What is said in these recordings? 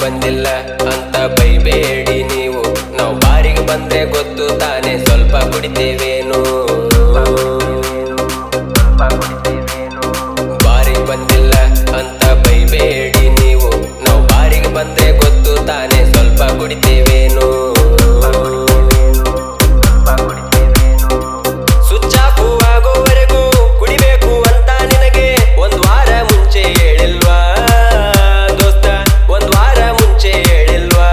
ಬಂದಿಲ್ಲ ಅಂತ ಬೈಬೇಡಿ ನೀವು, ನಾವು ಬಾರಿಗೆ ಬಂದ್ರೆ ಗೊತ್ತು ತಾನೆ ಸ್ವಲ್ಪ ಕುಡಿತೇವೇನು. ಬಾರಿಗೆ ಬಂದಿಲ್ಲ ಅಂತ ಬೈಬೇಡಿ ನೀವು, ನಾವು ಬಾರಿಗೆ ಬಂದ್ರೆ ಗೊತ್ತು ತಾನೆ ಸ್ವಲ್ಪ ಕುಡಿತೇವೇನು. ಸ್ವಿಚ್ ಆಫ್ ಆಗೋವರೆಗೂ ಕುಡಿಬೇಕು ಅಂತ ನಿನಗೆ ಒಂದ್ ವಾರ ಮುಂಚೆ ಹೇಳಿಲ್ವಾ ದೋಸ್ತ, ಒಂದ್ ವಾರ ಮುಂಚೆ ಹೇಳಿಲ್ವಾ.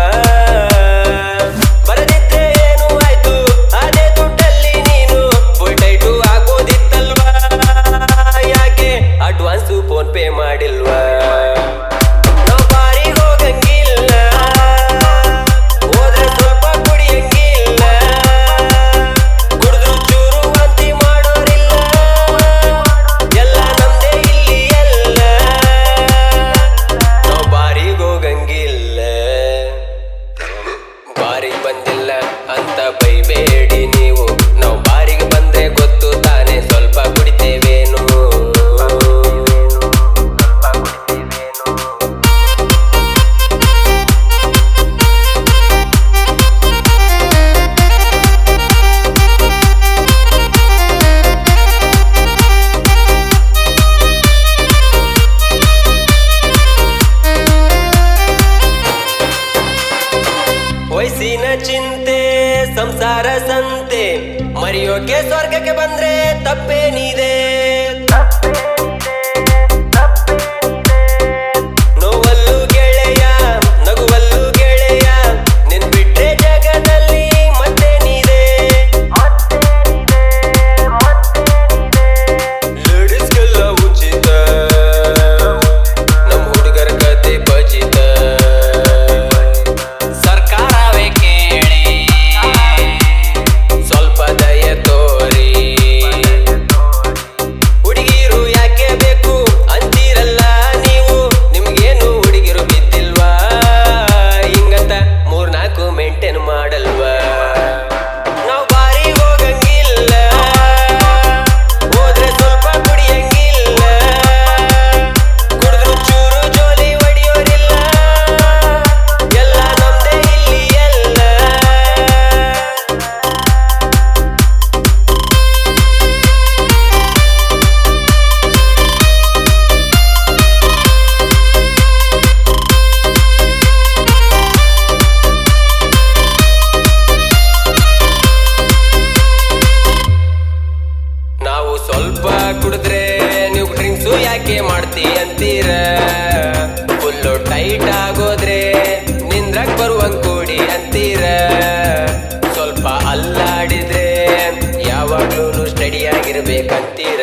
ಬರದಿದ್ರೆ ಏನು ಆಯ್ತು, ಅದೇ ದುಡ್ಡಲ್ಲಿ ನೀನು ಫುಲ್ ಟೈಟು ಹಾಕೋದಿತ್ತಲ್ವಾ, ಯಾಕೆ ಅಡ್ವಾನ್ಸ್ ಫೋನ್ ಪೇ ಮಾಡಿಲ್ವಾ. ನಾವು ಬಾರಿಗೆ ಹೋಗಂಗಿಲ್ಲ, ಹೋದ್ರೆ ಸ್ವಲ್ಪ ಕುಡಿಯಂಗಿಲ್ಲ, ಕುಡಿದ್ರು ಚೂರು ವಾಂತಿ ಮಾಡೋರಿಲ್ಲ, ಎಲ್ಲ ನಮ್ದೇ ಇಲ್ಲಿ ಎಲ್ಲ. ನಾವು ಬಾರಿಗೆ ಹೋಗಂಗಿಲ್ಲ, ಬಾರಿಗೆ ಬಂದಿಲ್ಲ ಅಂತ ಬೈಬೇಡಿ ನೀವು, ನಾವು ಬಾರಿಗೆ ಬಂದ್ರೆ ಗೊತ್ತು ತಾನೆ ಸ್ವಲ್ಪ ಕುಡಿತೇವೇನು. ವಯಸ್ಸಿನ ಚಿಂತೆ ಸಂಸಾರ ಸಂತೆ, ಮರೆಯೋಕೆ ಸ್ವರ್ಗಕ್ಕೆ ಬಂದ್ರೆ ತಪ್ಪೇನಿದೆ. ನೋವಲ್ಲೂ ಗೆಳೆಯ ನಗುವಲ್ಲೂ ಗೆಳೆಯ, ನಿನ್ ಬಿಟ್ರೆ ಜಗದಲ್ಲಿ ಮತ್ತೇನಿದೆ. ಲೇಡೀಸ್ಗೆಲ್ಲ ಉಚಿತ, ನಮ್ ಹುಡುಗರ ಕತೆ ಬಚಿತ. ಸರ್ಕಾರವೇ ಕೇಳಿ ಸ್ವಲ್ಪ ದಯ ತೋರಿ, ಹುಡುಗಿರು ಯಾಕೆ ಬೇಕು ಅಂತೀರಲ್ಲ ನೀವು, ನಿಮ್ಗೇನು ಹುಡುಗಿರು ಬಿದ್ದಿಲ್ವಾ ಹಿಂಗಂತ 3-4 ಮೇಂಟೈನ್ ಮಾಡಲ್ವಾ. ನಾವು ಬಾರಿಗೆ ಹೋಗಂಗಿಲ್ಲ, ಹೋದ್ರೆ ಸ್ವಲ್ಪ ಕುಡಿಯಂಗಿಲ್ಲ, ಕುಡಿದ್ರು ಚೂರು ಜೋಲಿ ಹೊಡಿಯೋರಿಲ್ಲ, ಎಲ್ಲ ನಮ್ದೇ ಇಲ್ಲಿ ಎಲ್ಲ. ನಾವು ಸ್ವಲ್ಪ ಕುಡಿದ್ರೆ ನೀವು ಡ್ರಿಂಕ್ಸು ಯಾಕೆ ಮಾಡ್ತಿ ಅಂತೀರ, ಫುಲ್ಲು ಟೈಟ್ ಆಗೋದ್ರೆ ನಿಂದ್ರಕ್ ಬರುವಂಗ್ ಕೊಡಿ ಅಂತೀರ. ಸ್ವಲ್ಪ ಅಲ್ಲಾಡಿದ್ರೆ ಯಾವಾಗ್ಲೂ ಸ್ಟಡಿ ಆಗಿರ್ಬೇಕಂತೀರ.